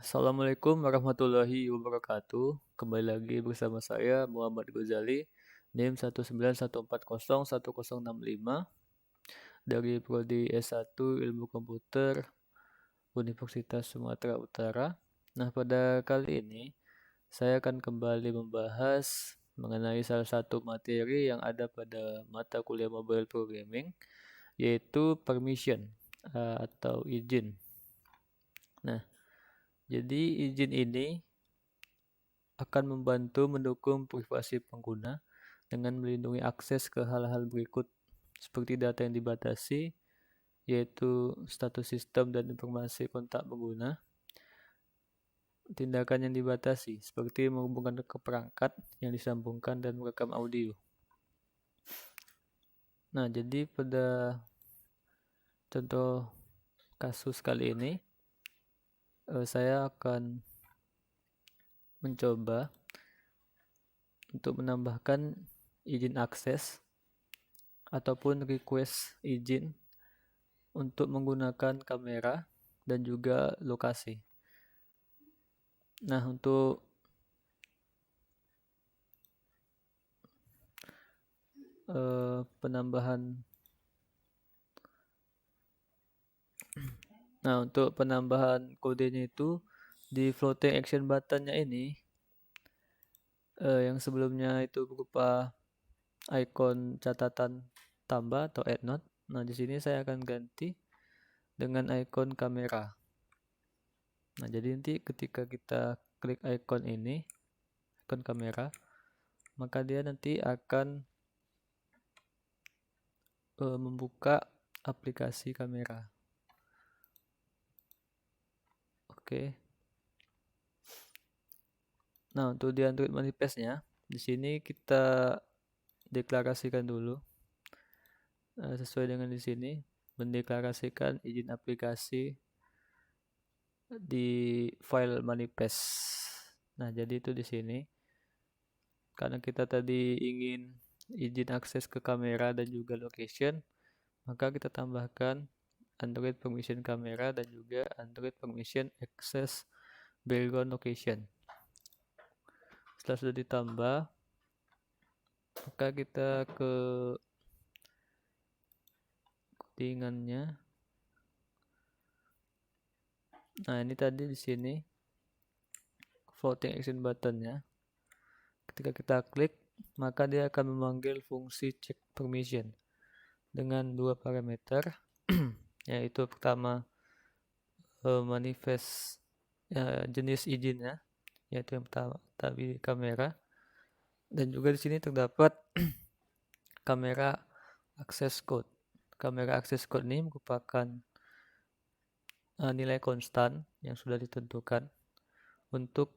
Assalamualaikum warahmatullahi wabarakatuh. Kembali lagi bersama saya Muhammad Ghazali, NIM 191401065 dari Prodi S1 Ilmu Komputer Universitas Sumatera Utara. Nah, pada kali ini saya akan kembali membahas mengenai salah satu materi yang ada pada mata kuliah Mobile Programming, yaitu permission atau izin. Nah, jadi izin ini akan membantu mendukung privasi pengguna dengan melindungi akses ke hal-hal berikut seperti data yang dibatasi, yaitu status sistem dan informasi kontak pengguna, tindakan yang dibatasi seperti menghubungkan ke perangkat yang disambungkan dan merekam audio. Nah, jadi pada contoh kasus kali ini, saya akan mencoba untuk menambahkan izin akses ataupun request izin untuk menggunakan kamera dan juga lokasi. Nah, untuk penambahan kodenya itu di floating action buttonnya ini yang sebelumnya itu berupa icon catatan tambah atau add note. Nah, di sini saya akan ganti dengan icon kamera. Nah, jadi nanti ketika kita klik icon ini, icon kamera, maka dia nanti akan membuka aplikasi kamera. Oke. Nah, untuk di Android manifestnya, di sini kita deklarasikan dulu sesuai dengan di sini, mendeklarasikan izin aplikasi di file manifest. Nah, jadi itu di sini. Karena kita tadi ingin izin akses ke kamera dan juga location, maka kita tambahkan Android permission kamera dan juga Android permission access background location. Setelah sudah ditambah, maka kita ke codingannya. Nah, ini tadi di sini floating action buttonnya. Ketika kita klik, maka dia akan memanggil fungsi check permission dengan dua parameter, yaitu pertama manifest jenis izinnya, yaitu yang pertama tadi kamera, dan juga di sini terdapat kamera access code. Kamera access code ini merupakan nilai konstan yang sudah ditentukan untuk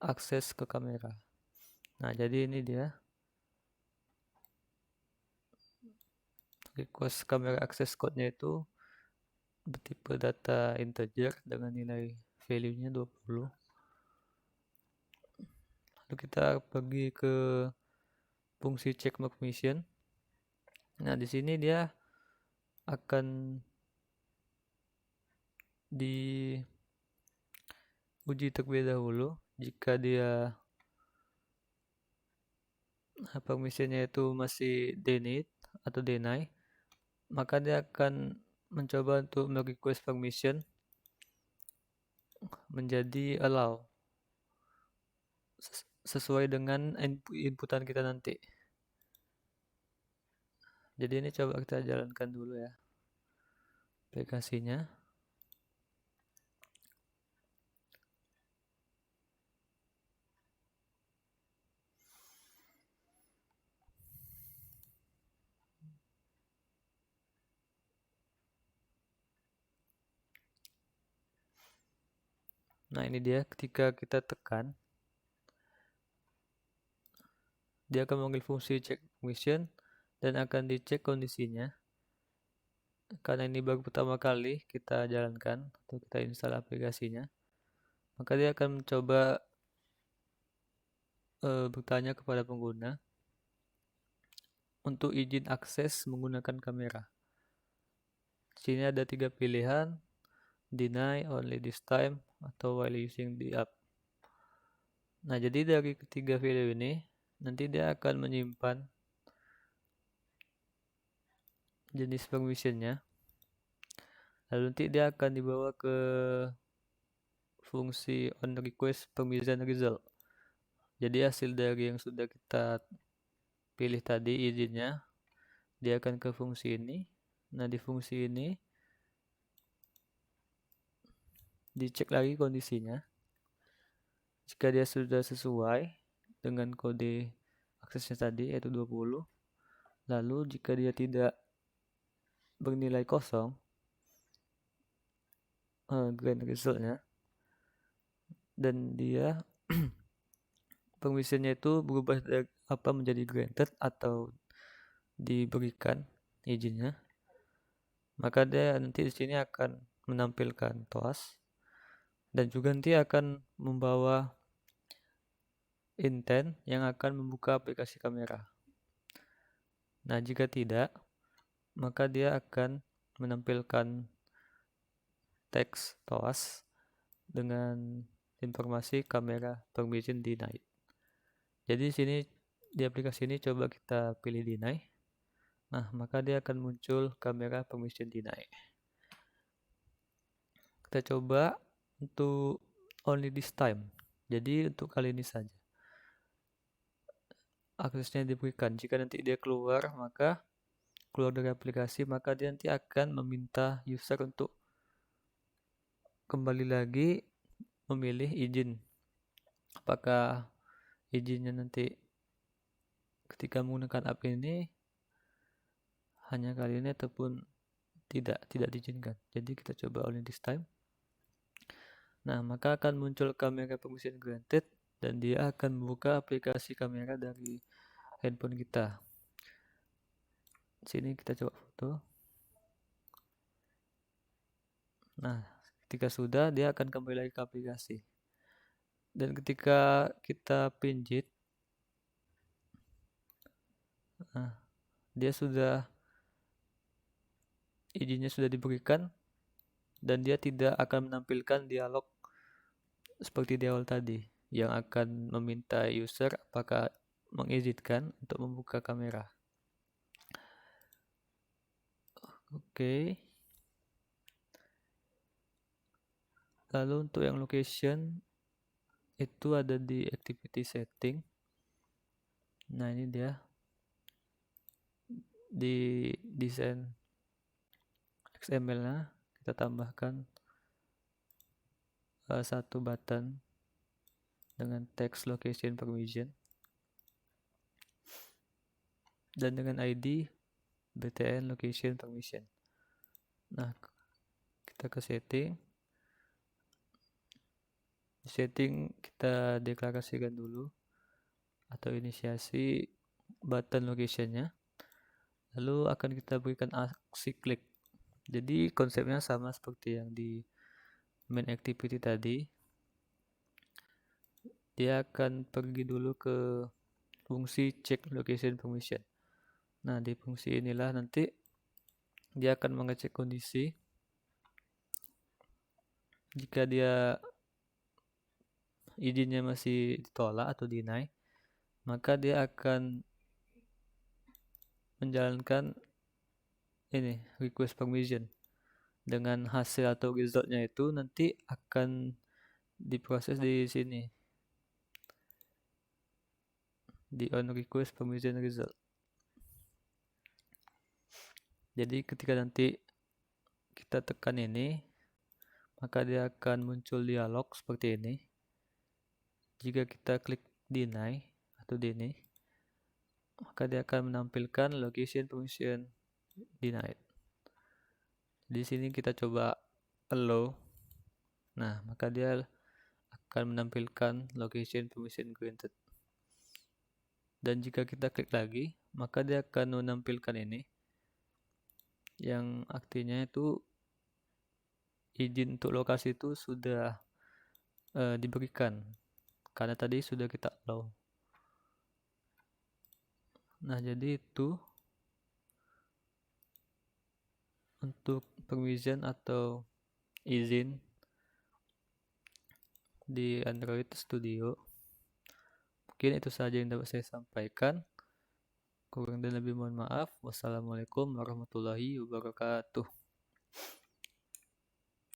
akses ke kamera. Nah, jadi ini dia request kamera access code-nya itu bertipe data integer dengan nilai value-nya 20. Lalu kita pergi ke fungsi check permission. Nah, di sini dia akan diuji terlebih dahulu. Jika dia permissionnya itu masih denied atau deny, maka dia akan mencoba untuk merequest permission menjadi allow sesuai dengan inputan kita nanti. Jadi ini coba kita jalankan dulu ya aplikasinya. Nah, ini dia ketika kita tekan, dia akan memanggil fungsi check permission dan akan dicek kondisinya. Karena ini baru pertama kali kita jalankan atau kita install aplikasinya, maka dia akan mencoba bertanya kepada pengguna untuk izin akses menggunakan kamera. Di sini ada 3 pilihan, deny only this time, atau while using the app. Nah, jadi dari ketiga video ini nanti dia akan menyimpan jenis permissionnya, lalu nanti dia akan dibawa ke fungsi on request permission result. Jadi hasil dari yang sudah kita pilih tadi izinnya, dia akan ke fungsi ini. Nah, di fungsi ini dicek lagi kondisinya. Jika dia sudah sesuai dengan kode aksesnya tadi, yaitu 20, lalu jika dia tidak bernilai kosong, grant resultnya, dan dia permissionnya itu berubah dari menjadi granted atau diberikan izinnya, maka dia nanti di sini akan menampilkan TOAS dan juga nanti akan membawa intent yang akan membuka aplikasi kamera. Nah, jika tidak, maka dia akan menampilkan teks TOAS dengan informasi kamera permission denied. Jadi sini di aplikasi ini coba kita pilih deny. Nah, maka dia akan muncul kamera permission deny. Kita coba untuk only this time. Jadi untuk kali ini saja aksesnya diberikan. Jika nanti dia keluar dari aplikasi, maka dia nanti akan meminta user untuk kembali lagi memilih izin. Apakah izinnya nanti ketika menggunakan app ini hanya kali ini ataupun tidak diizinkan. Jadi kita coba only this time. Nah, maka akan muncul kamera permission granted dan dia akan membuka aplikasi kamera dari handphone kita. Sini kita coba foto. Nah, ketika sudah, dia akan kembali lagi ke aplikasi. Dan ketika kita pinjit, nah, dia izinnya sudah diberikan dan dia tidak akan menampilkan dialog seperti di awal tadi yang akan meminta user apakah mengizinkan untuk membuka kamera. Oke. Lalu untuk yang location itu ada di activity setting. Nah, ini dia di desain XML-nya kita tambahkan satu button dengan text location permission dan dengan ID btn location permission. Nah, kita ke setting. Di setting kita deklarasikan dulu atau inisiasi button locationnya, lalu akan kita berikan aksi klik. Jadi konsepnya sama seperti yang di main activity tadi. Dia akan pergi dulu ke fungsi check location permission. Nah, di fungsi inilah nanti dia akan mengecek kondisi. Jika dia izinnya masih ditolak atau deny, maka dia akan menjalankan ini request permission. Dengan hasil atau resultnya itu nanti akan diproses di sini di on request permission result. Jadi ketika nanti kita tekan ini, maka dia akan muncul dialog seperti ini. Jika kita klik deny atau deny, maka dia akan menampilkan location permission denied. Di sini kita coba allow. Nah, maka dia akan menampilkan location permission granted. Dan jika kita klik lagi, maka dia akan menampilkan ini yang artinya itu izin untuk lokasi itu sudah diberikan karena tadi sudah kita allow. Nah, jadi itu untuk permission atau izin di Android Studio. Mungkin itu saja yang dapat saya sampaikan. Kurang dan lebih mohon maaf. Wassalamualaikum warahmatullahi wabarakatuh.